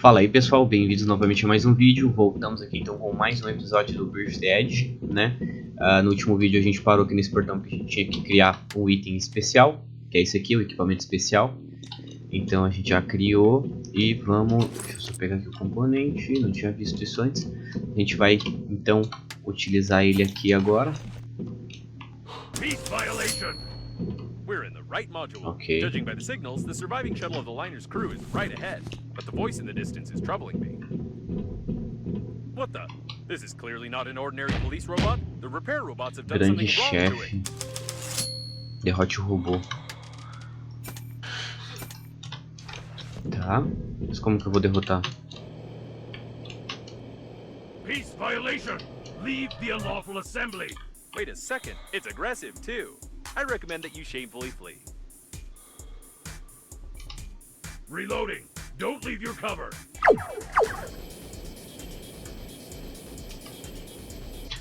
Fala aí pessoal, bem-vindos novamente a mais um vídeo. Voltamos aqui então com mais um episódio do Breathedge, né? No último vídeo a gente parou aqui nesse portão que a gente tinha que criar um item especial, que é esse aqui, o equipamento especial. Então a gente já criou e vamos... Deixa eu só pegar aqui o componente, não tinha visto isso antes. A gente vai então utilizar ele aqui agora. We're in the right module. Okay. Judging by the signals, the surviving shuttle of the liner's crew is right ahead, but the voice in the distance is troubling me. What the? This is clearly not an ordinary police robot. The repair robots have done Grande something wrong to chefe. it. Derrote o robô. Tá. Mas como que eu vou derrotar? Peace violation. Leave the unlawful assembly. Wait a second. It's aggressive too. I recommend that you shamefully flee. Reloading. Don't leave your cover.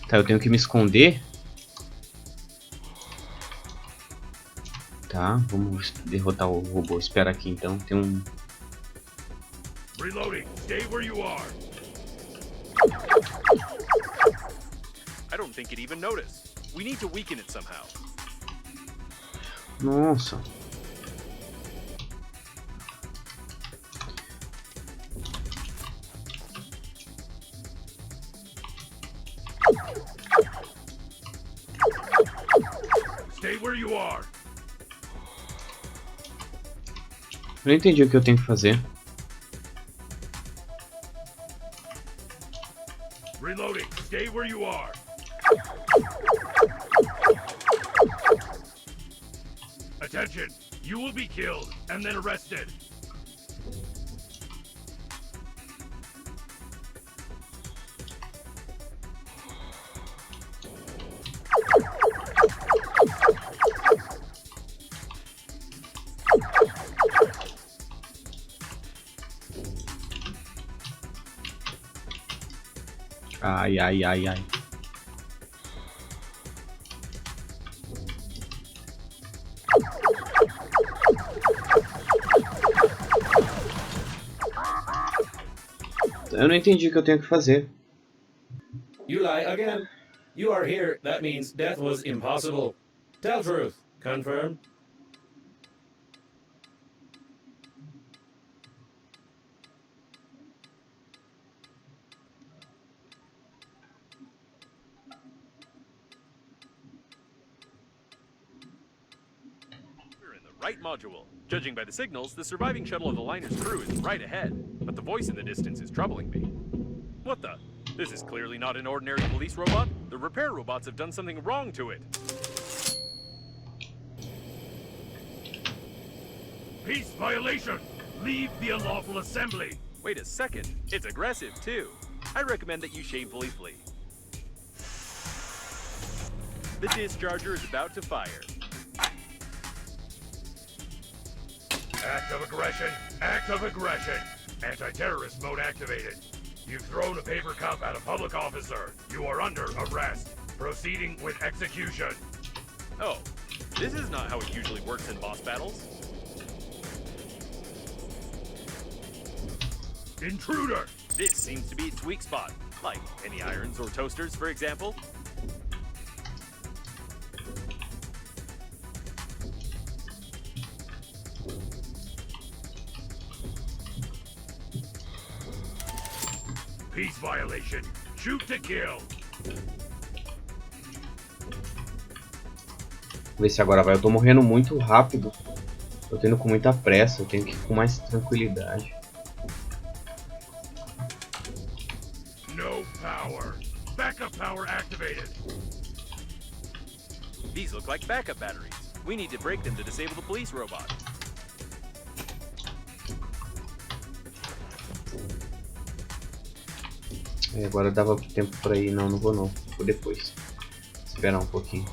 Tá, eu tenho que me esconder. Tá, vamos derrotar o robô. Espera aqui então. Tem um... Reloading. Stay where you are. I don't think it even noticed. We need to weaken it somehow. Nossa. Stay where you are. Eu não entendi o que eu tenho que fazer. Reloading. Stay where you are. Attention. You will be killed and then arrested. Ai, ai, ai, ai. Eu não entendi o que eu tenho que fazer. You lie again. You are here. That means death was impossible. Tell truth. Confirm. We're in the right module. Judging by the signals, the surviving shuttle of the liner's crew is right ahead, but the voice in the distance is troubling me. What the? This is clearly not an ordinary police robot. The repair robots have done something wrong to it. Peace violation! Leave the unlawful assembly! Wait a second. It's aggressive too. I recommend that you shamefully flee. The discharger is about to fire. Act of aggression! Act of aggression! Anti-terrorist mode activated. You've thrown a paper cup at a public officer. You are under arrest. Proceeding with execution. Oh, this is not how it usually works in boss battles. Intruder! This seems to be its weak spot. Like any irons or toasters, for example. Peace violation. Shoot to kill. Vamos ver se agora vai. Eu tô morrendo muito rápido. Tô tendo com muita pressa. Eu tenho que ir com mais tranquilidade. No power. Backup power activated. These look like backup batteries. We need to break them to disable the police robot. Agora dava tempo pra ir. Não, não vou não. Vou depois. Esperar um pouquinho.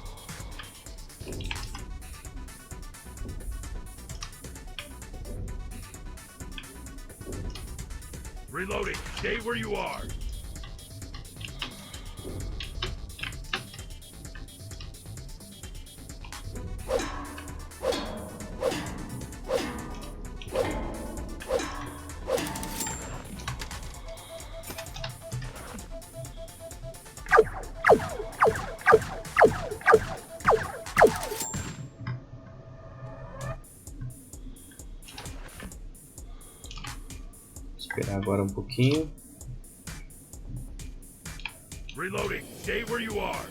Reloading. Stay where you are. agora um pouquinho. Reloading. Stay where you are.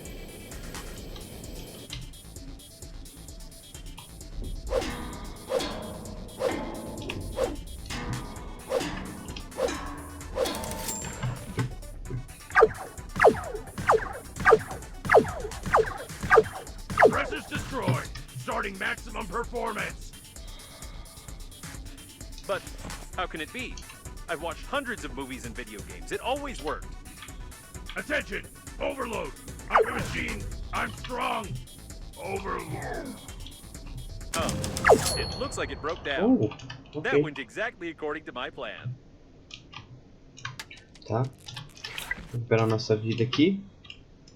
Press is destroyed. Starting maximum performance. But how can it be? I've watched hundreds of movies and video games. It always worked. Attention! Overload! I'm a machine! I'm strong! Overload! Oh, it looks like it broke down. Ok. That went exactly according to my plan. Tá. Recuperar nossa vida aqui.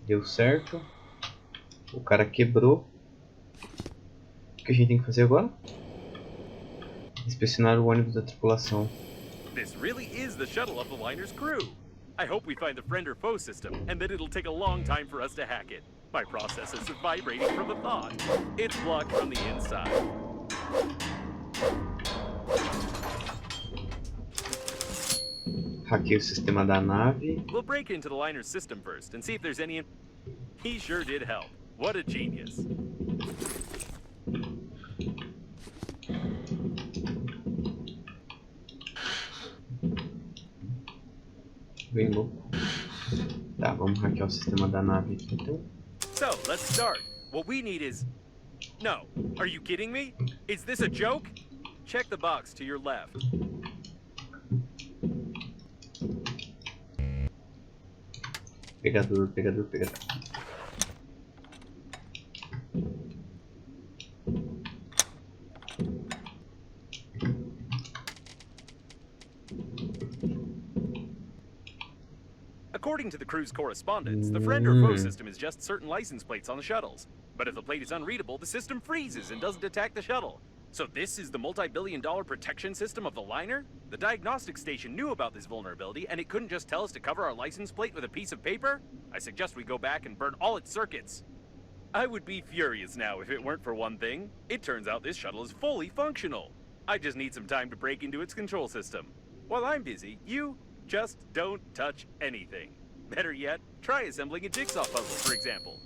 Deu certo. O cara quebrou. O que a gente tem que fazer agora? Inspecionar o ônibus da tripulação. This really is the shuttle of the liner's crew. I hope we find the friend or foe system, and that it'll take a long time for us to hack it. My processors are vibrating from the thought. It's blocked from the inside. Hackei o sistema da nave. We'll break into the liner's system first and see if there's any... He sure did help. What a genius. Bem louco. Tá, vamos hackear o sistema da nave aqui então. So, let's start. What we need is... No. Are you kidding me? Is this a joke? Check the box to your left. Pegador, pegador, pegador. According to the crew's correspondence, the friend or foe system is just certain license plates on the shuttles. But if the plate is unreadable, the system freezes and doesn't attack the shuttle. So this is the multi-billion-dollar protection system of the liner? The diagnostic station knew about this vulnerability, and it couldn't just tell us to cover our license plate with a piece of paper? I suggest we go back and burn all its circuits. I would be furious now if it weren't for one thing. It turns out this shuttle is fully functional. I just need some time to break into its control system. While I'm busy, you just don't touch anything. Better yet, try assembling a jigsaw puzzle, for example.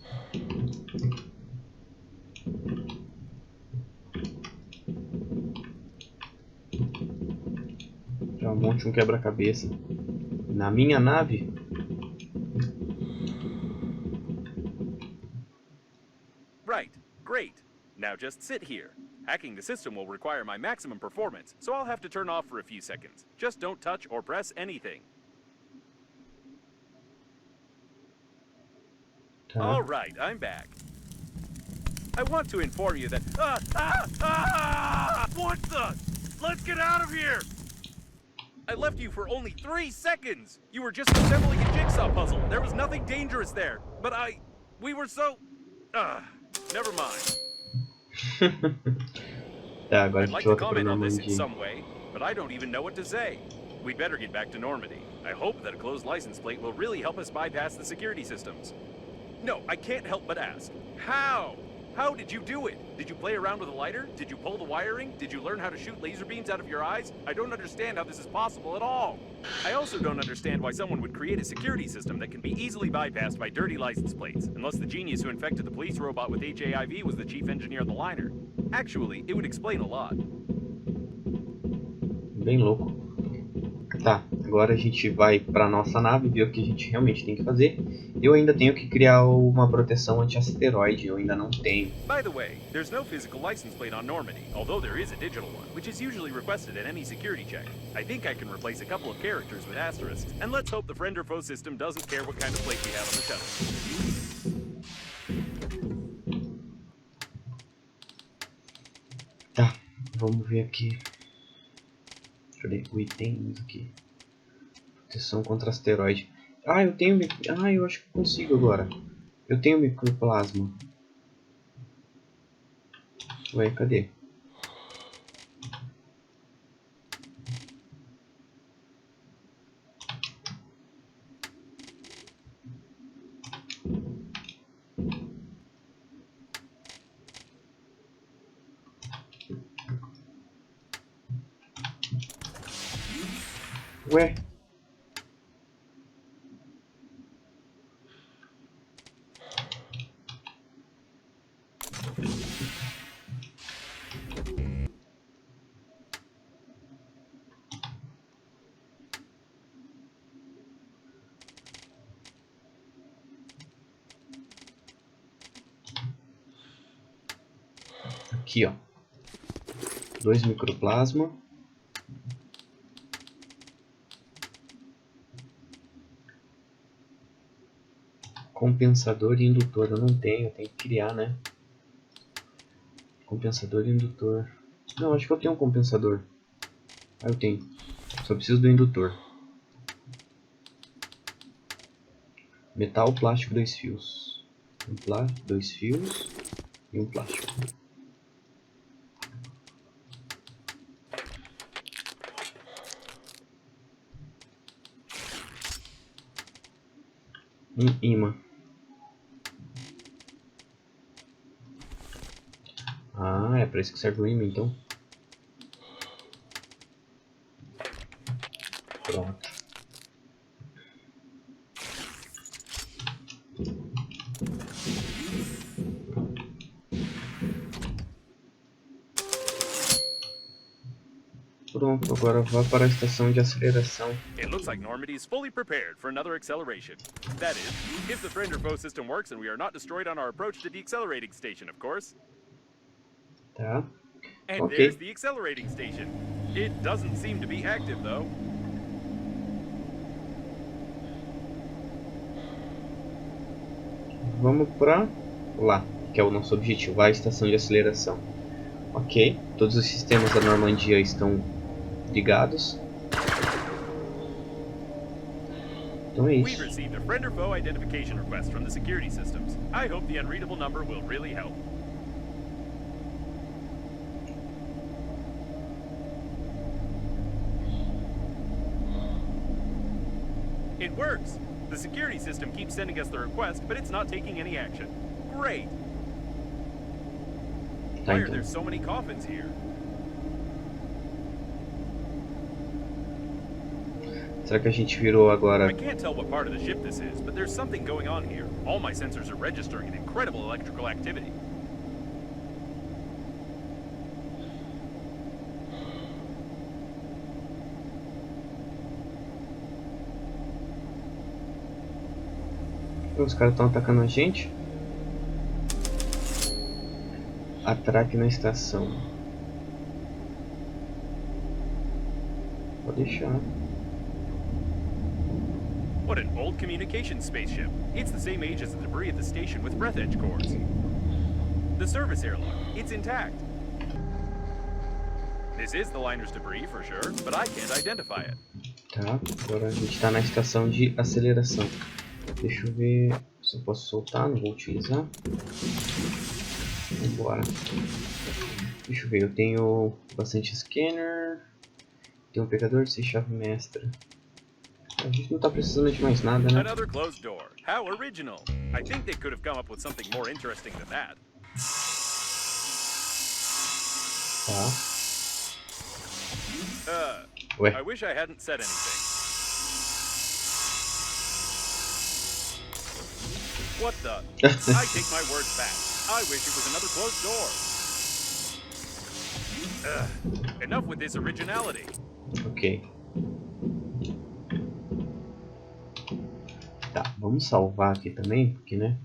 Já monte um quebra-cabeça na minha nave. Right, great. Now just sit here. Hacking the system will require my maximum performance, so I'll have to turn off for a few seconds. Just don't touch or press anything. All right, I'm back. I want to inform you that... What the? Let's get out of here! I left you for only 3 seconds! You were just assembling a jigsaw puzzle. There was nothing dangerous there. But we were so... never mind. Tá, agora I'd like to comment on this in some way, but I don't even know what to say. We'd better get back to Normandy. I hope that a closed license plate will really help us bypass the security systems. No, I can't help but ask. How? How did you do it? Did you play around with a lighter? Did you pull the wiring? Did you learn how to shoot laser beams out of your eyes? I don't understand how this is possible at all. I also don't understand why someone would create a security system that can be easily bypassed by dirty license plates, unless the genius who infected the police robot with HIV was the chief engineer of the liner. Actually, it would explain a lot. Bem louco. Tá, agora a gente vai para nossa nave ver o que a gente realmente tem que fazer. Eu ainda tenho que criar uma proteção anti-asteroide, eu ainda não tenho. By the way, there's no physical license plate on Normandy, although there is a digital one, which is usually requested at any security check. I think I can replace a couple of characters with asterisks, and let's hope the friend or foe system doesn't care what kind of plate we have on the shuttle. Tá, vamos ver aqui. Cadê o itens aqui? Proteção contra asteroide. Ah, eu tenho... Ah, eu acho que consigo agora. Eu tenho microplasma. Ué, cadê? Ué, Aqui, ó. 2 microplasma. Compensador e indutor. Eu não tenho que criar, né? Compensador e indutor. Não, acho que eu tenho um compensador. Ah, eu tenho. Só preciso do indutor. Metal, plástico, 2 fios. Dois fios e um plástico. Um imã. Ah, é para isso que serve o imã, então. Pronto. Pronto, agora vá para a estação de aceleração. It looks like Normandy is fully prepared for another acceleration. That is, if the friend or foe system works and we are not destroyed on our approach to the accelerating station, of course. Tá. And Ok. there's the accelerating station. It doesn't seem to be active, though. Vamos para lá, que é o nosso objetivo, a estação de aceleração. Ok, todos os sistemas da Normandia estão ligados. Então é We've isso. received a friend or foe identification request from the security systems. I hope the unreadable number will really help. It works! The security system keeps sending us the request, but it's not taking any action. Great! Tá, Why are então. there so many coffins here? Será que a gente virou agora? I can't tell what part of the ship this is, but there's something going on here. All my sensors are registering an incredible electrical activity. Os caras estão atacando a gente? Atraque na estação. Pode deixar. What an old communications spaceship. It's the same age as the debris at the station with Breathedge cores. The service airlock, it's intact. This is the liner's debris for sure, but I can't identify it. Tá, agora a gente está na estação de aceleração. Deixa eu ver se eu posso soltar, não vou utilizar. Vambora. Deixa eu ver, eu tenho bastante scanner. Tenho um pegador de chave mestra. A gente não tá precisando de mais nada, né? Another closed door. How original. I think they could have come up with something more interesting than that. Tá. Ué. I wish I hadn't said anything. What the? I take my words back. I wish it was another closed door. Enough with this originality. Ok. Tá, vamos salvar aqui também, porque, né?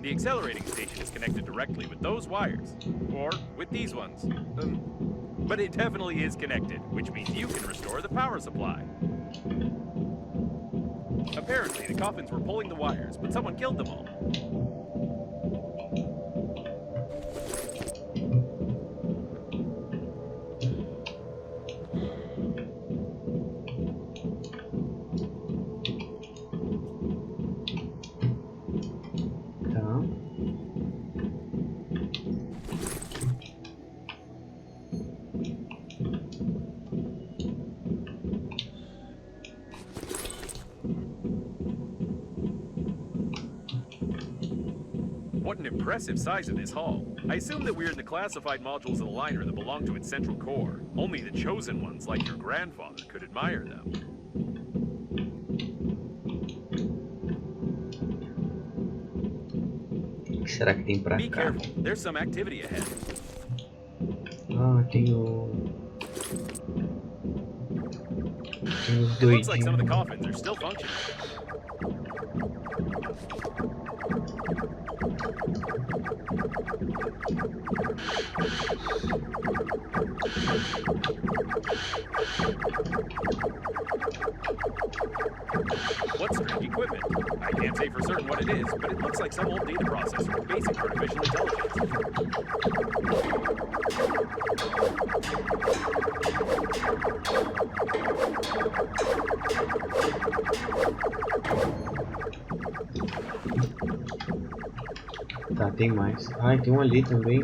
The accelerating station is connected directly with those wires. Or with these ones. But it definitely is connected, which means you can restore the power supply. Apparently, the coffins were pulling the wires, but someone killed them all. Tá. What an impressive size of this hull. I assume that we're in the classified modules of the liner that belong to its central core. Only the chosen ones, like your grandfather, could admire them. O que será que tem pra Be cá? careful, there's some activity ahead. Ah, tem os It looks like some of the doidinhos. coffins are still functioning. What strange equipment? I can't say for certain what it is, but it looks like some old data processor with basic artificial intelligence. Tá, tem mais. Ai, tem um ali também.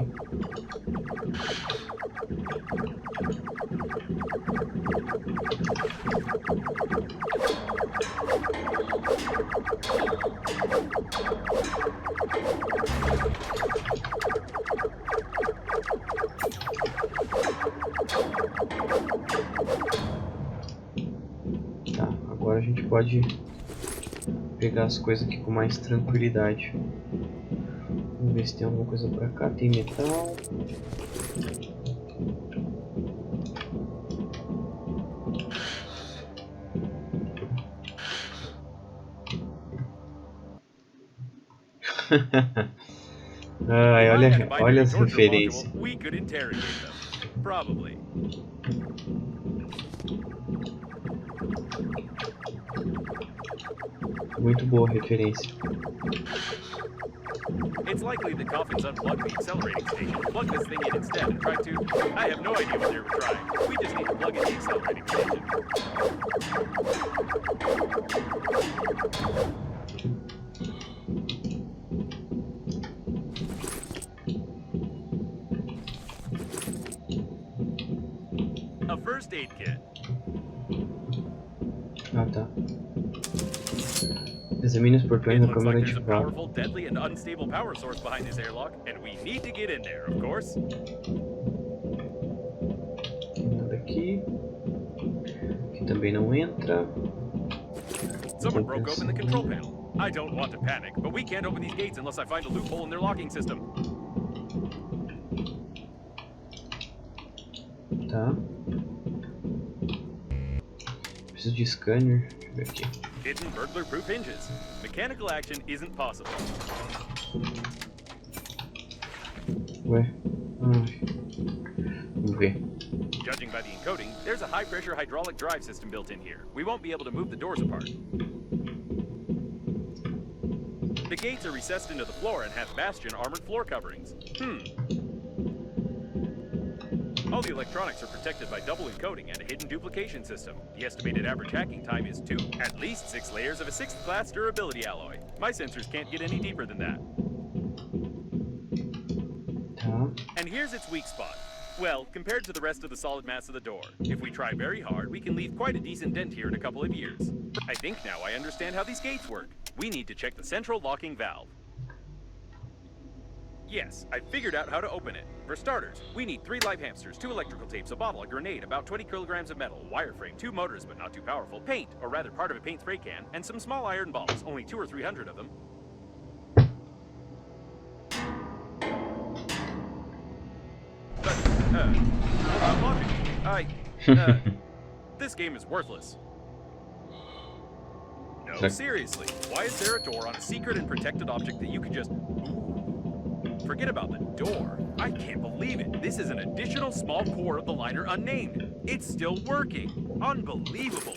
Tá, agora a gente pode pegar as coisas aqui com mais tranquilidade. Vamos ver se tem alguma coisa pra cá. Tem metal. Ai, olha as referências. We could interrogate them. Probably. Muito boa referência. It's likely the coffins unplugged the accelerating station. Plug this thing in instead and try to... I have no idea what they were trying. We just need to plug in the accelerating station. A first aid kit. Ah, tá. Examine os portões It da looks câmara like de there's a vapor. powerful, deadly, and unstable power source behind this airlock, and we need to get in there, of course. Nada aqui. Aqui também não entra. Someone broke open the control panel. I don't want to panic, but we can't open these gates unless I find a loophole in their locking system. Tá. Preciso de scanner. Deixa eu ver aqui. Hidden burglar-proof hinges. Mechanical action isn't possible. Ué. Ai. Vamos ver. Judging by the encoding, there's a high-pressure hydraulic drive system built in here. We won't be able to move the doors apart. The gates are recessed into the floor and have bastion armored floor coverings. All the electronics are protected by double encoding and a hidden duplication system. The estimated average hacking time is 2, at least 6 layers of a 6th class durability alloy. My sensors can't get any deeper than that. Tá. And here's its weak spot. Well, compared to the rest of the solid mass of the door, if we try very hard, we can leave quite a decent dent here in a couple of years. I think now I understand how these gates work. We need to check the central locking valve. Yes, I figured out how to open it. For starters, we need 3 live hamsters, 2 electrical tapes, a bottle, a grenade, about 20 kilograms of metal, wireframe, 2 motors but not too powerful, paint, or rather part of a paint spray can, and some small iron balls, only 200 or 300 of them. This game is worthless. No, seriously, why is there a door on a secret and protected object that you can just... Forget about the door. I can't believe it. This is an additional small core of the liner unnamed. It's still working. Unbelievable.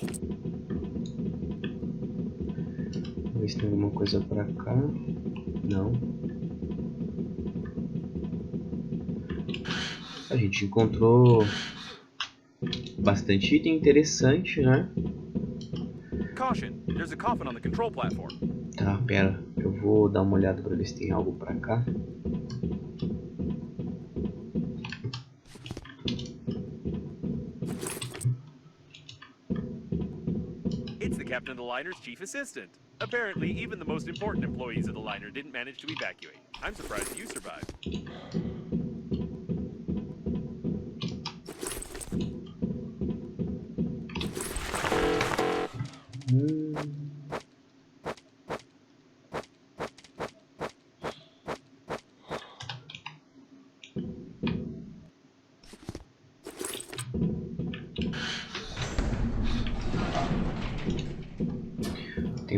Vamos ver se tem alguma coisa pra cá. Não. A gente encontrou bastante item interessante, né? Caution, there's a coffin on the control platform. Tá, pera. Eu vou dar uma olhada pra ver se tem algo pra cá. It's the captain of the liner's chief assistant. Apparently, even the most important employees of the liner didn't manage to evacuate. I'm surprised you survived.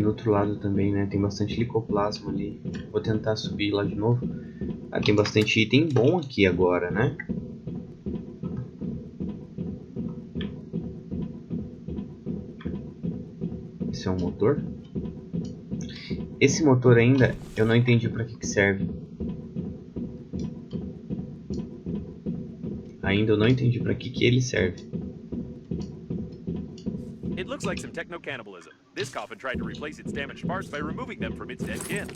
do outro lado também, né? Tem bastante licoplasma ali. Vou tentar subir lá de novo. Ah, tem bastante item bom aqui agora, né? Esse é um motor. Esse motor ainda, eu não entendi para que serve. Ainda eu não entendi para que ele serve. It looks like some techno-cannibalism. This coffin tried to replace its damaged parts by removing them from its dead kin.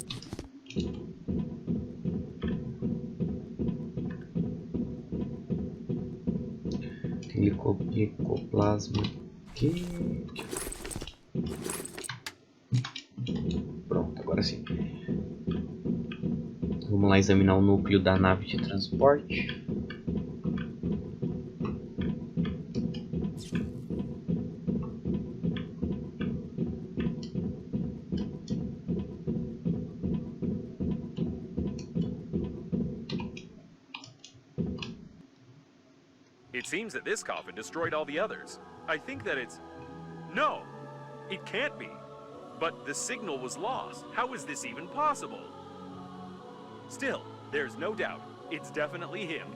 Tem licoplasma aqui. Pronto, agora sim. Vamos lá examinar o núcleo da nave de transporte. It seems that this coffin destroyed all the others. I think that it's... No! It can't be! But the signal was lost. How is this even possible? Still, there's no doubt. It's definitely him.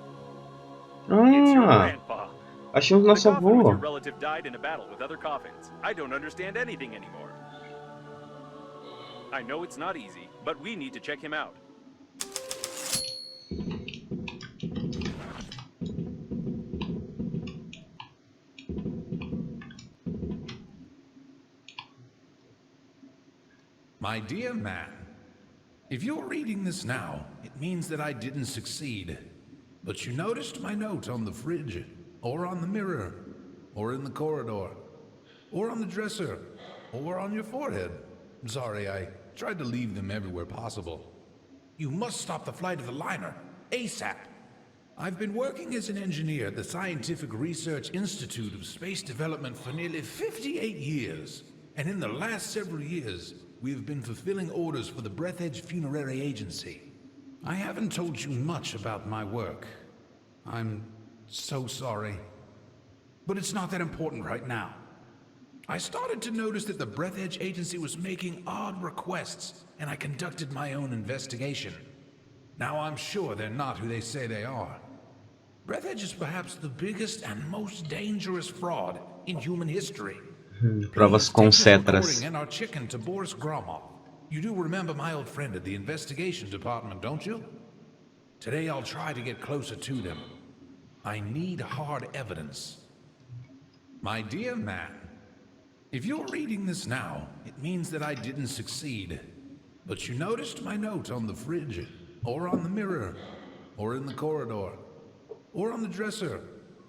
It's your grandpa. Achamos nosso The coffin with your avô. relative died in a battle with other coffins. I don't understand anything anymore. I know it's not easy, but we need to check him out. My dear man, if you're reading this now, it means that I didn't succeed. But you noticed my note on the fridge, or on the mirror, or in the corridor, or on the dresser, or on your forehead. Sorry, I tried to leave them everywhere possible. You must stop the flight of the liner, ASAP. I've been working as an engineer at the Scientific Research Institute of Space Development for nearly 58 years. And in the last several years, we have been fulfilling orders for the Breathedge Funerary Agency. I haven't told you much about my work. I'm so sorry. But it's not that important right now. I started to notice that the Breathedge Agency was making odd requests, and I conducted my own investigation. Now I'm sure they're not who they say they are. Breathedge is perhaps the biggest and most dangerous fraud in human history. Provas concétras. And our chicken to Boris Gromov. You do remember my old friend at the investigation department, don't you? Today I'll try to get closer to them. I need hard evidence. My dear man, if you're reading this now, it means that I didn't succeed. But you noticed my note on the fridge, or on the mirror, or in the corridor, or on the dresser,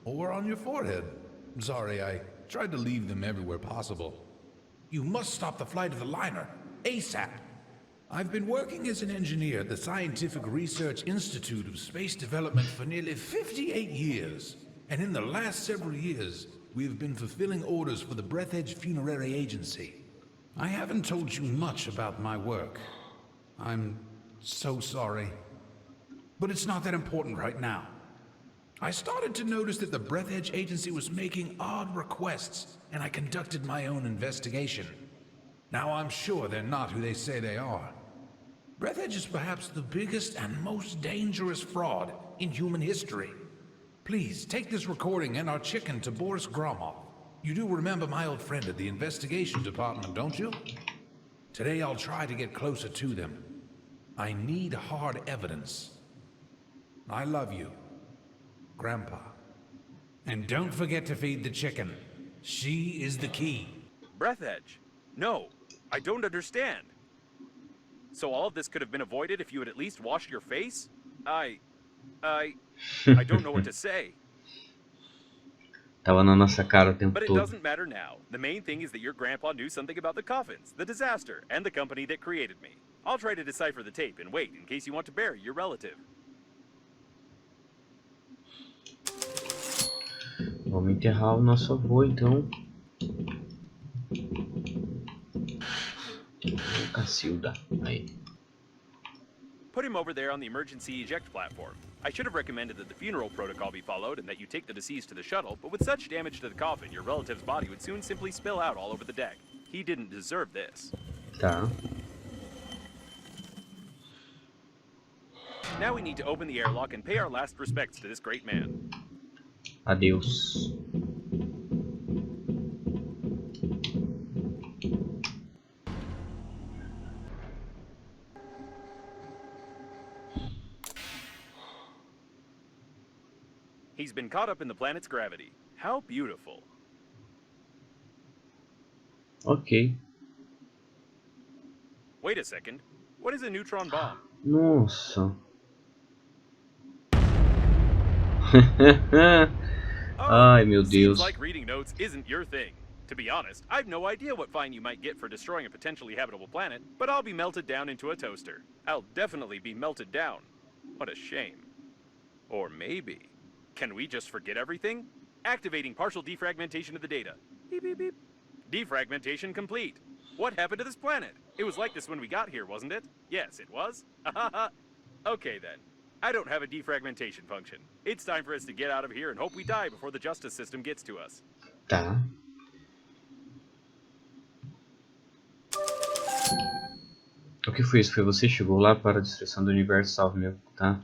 or on your forehead. Sorry, I tried to leave them everywhere possible. You must stop the flight of the liner, ASAP. I've been working as an engineer at the Scientific Research Institute of Space Development for nearly 58 years. And in the last several years, we have been fulfilling orders for the Breathedge Funerary Agency. I haven't told you much about my work. I'm so sorry. But it's not that important right now. I started to notice that the Breathedge Agency was making odd requests, and I conducted my own investigation. Now I'm sure they're not who they say they are. Breathedge is perhaps the biggest and most dangerous fraud in human history. Please take this recording and our chicken to Boris Gromov. You do remember my old friend at the investigation department, don't you? Today I'll try to get closer to them. I need hard evidence. I love you, Grandpa. And don't forget to feed the chicken. She is the key. Breathedge? No, I don't understand. So all of this could have been avoided if you had at least washed your face? I don't know what to say. Tava na nossa cara o tempo But it todo. doesn't matter now. The main thing is that your grandpa knew something about the coffins, the disaster, and the company that created me. I'll try to decipher the tape and wait in case you want to bury your relative. Vamos enterrar o nosso avô, então. Cacilda. Aí. Put him over there on the emergency eject platform. I should have recommended that the funeral protocol be followed and that you take the deceased to the shuttle, but with such damage to the coffin, your relative's body would soon simply spill out all over the deck. He didn't deserve this. Tá. Now we need to open the airlock and pay our last respects to this great man. Adeus. He's been caught up in the planet's gravity. How beautiful. Ok. Wait a second. What is a neutron bomb? Nossa. Oh, Ai, meu seems Deus. like reading notes isn't your thing. To be honest, I've no idea what fine you might get for destroying a potentially habitable planet, but I'll be melted down into a toaster. I'll definitely be melted down. What a shame. Or maybe. Can we just forget everything? Activating partial defragmentation of the data. Beep, beep, beep. Defragmentation complete. What happened to this planet? It was like this when we got here, wasn't it? Yes, it was. Okay then. I don't have a defragmentation function. It's time for us to get out of here and hope we die before the justice system gets to us. Tá. O que foi isso? Foi você? Chegou lá para a destruição do universo, salve meu, tá?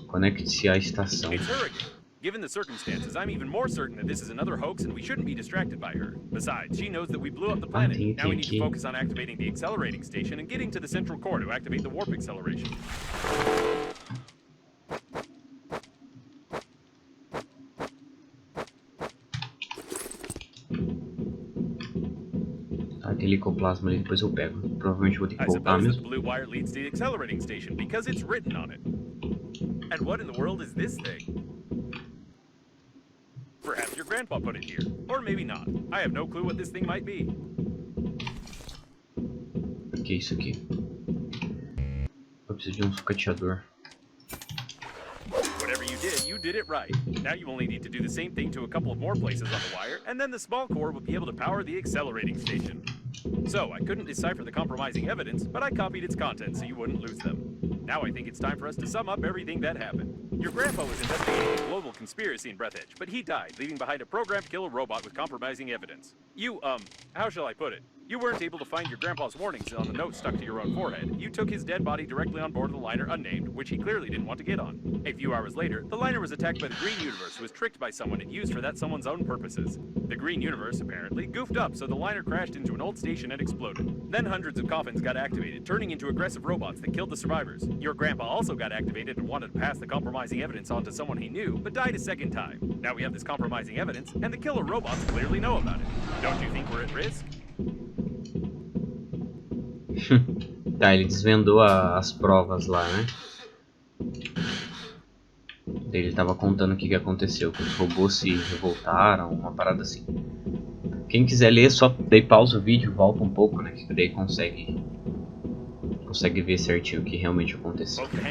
Conecte-se à estação. It's her again. Given the circumstances, I'm even more certain that this is another hoax and we shouldn't be distracted by her. Besides, she knows that we blew up the planet. Now we need to focus on activating the accelerating station and getting to the central core to activate the warp acceleration. Tá, tem licoplasma ali, depois eu pego. Provavelmente vou ter que I voltar suppose mesmo. the blue wire leads to the accelerating station because it's written on it. And what in the world is this thing? Perhaps your grandpa put it here. Or maybe not. I have no clue what this thing might be. O que é isso aqui? Eu preciso de um sucateador. Whatever you did it right. Now you only need to do the same thing to a couple of more places on the wire, and then the small core will be able to power the accelerating station. So, I couldn't decipher the compromising evidence, but I copied its contents so you wouldn't lose them. Now I think it's time for us to sum up everything that happened. Your grandpa was investigating a global conspiracy in Breathedge, but he died, leaving behind a programmed to kill a robot with compromising evidence. You, how shall I put it? You weren't able to find your grandpa's warnings on the note stuck to your own forehead. You took his dead body directly on board the liner unnamed, which he clearly didn't want to get on. A few hours later, the liner was attacked by the Green Universe, who was tricked by someone and used for that someone's own purposes. The Green Universe, apparently, goofed up, so the liner crashed into an old station and exploded. Then hundreds of coffins got activated, turning into aggressive robots that killed the survivors. Your grandpa also got activated and wanted to pass the compromising evidence on to someone he knew, but died a second time. Now we have this compromising evidence, and the killer robots clearly know about it. Don't you think we're at risk? Tá, ele desvendou as provas lá, né? Ele tava contando o que aconteceu, que os robôs se revoltaram, uma parada assim. Quem quiser ler, só daí pausa o vídeo, volta um pouco, né? Que daí consegue ver certinho o que realmente aconteceu. Vai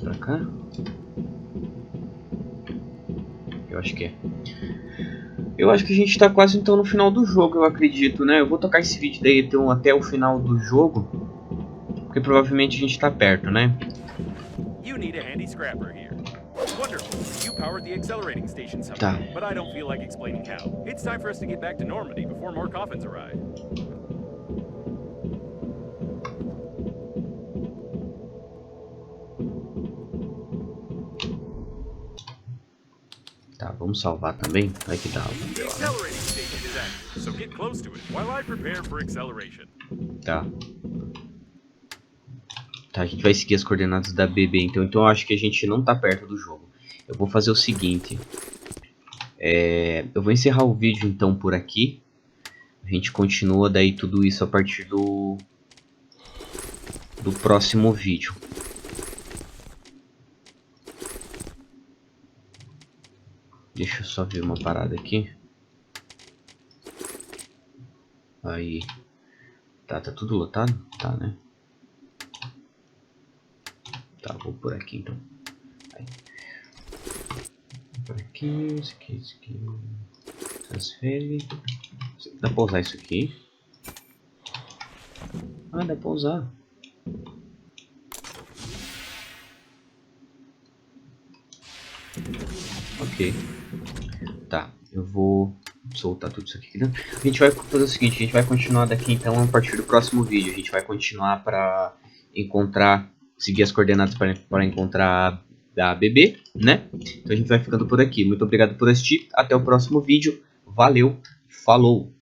pra cá? Eu acho que é. Eu acho que a gente tá quase então no final do jogo, eu acredito, né? Eu vou tocar esse vídeo daí então, até o final do jogo, porque provavelmente a gente tá perto, né? Tá. Tá, vamos salvar também, vai que dá. Tá. Tá, a gente vai seguir as coordenadas da BB, então eu acho que a gente não tá perto do jogo. Eu vou fazer o seguinte. Eu vou encerrar o vídeo então por aqui. A gente continua daí tudo isso a partir do próximo vídeo. Deixa eu só ver uma parada aqui. Aí. Tá tudo lotado? Tá, né? Tá, vou por aqui então. Aí. Por aqui, isso aqui. Transfere. Dá pra usar isso aqui? Ah, dá pra usar. Ok. Tá, eu vou soltar tudo isso aqui dentro. A gente vai fazer o seguinte, a gente vai continuar daqui então a partir do próximo vídeo. A gente vai continuar para encontrar, seguir as coordenadas para encontrar da bebê, né? Então a gente vai ficando por aqui. Muito obrigado por assistir. Até o próximo vídeo. Valeu, falou!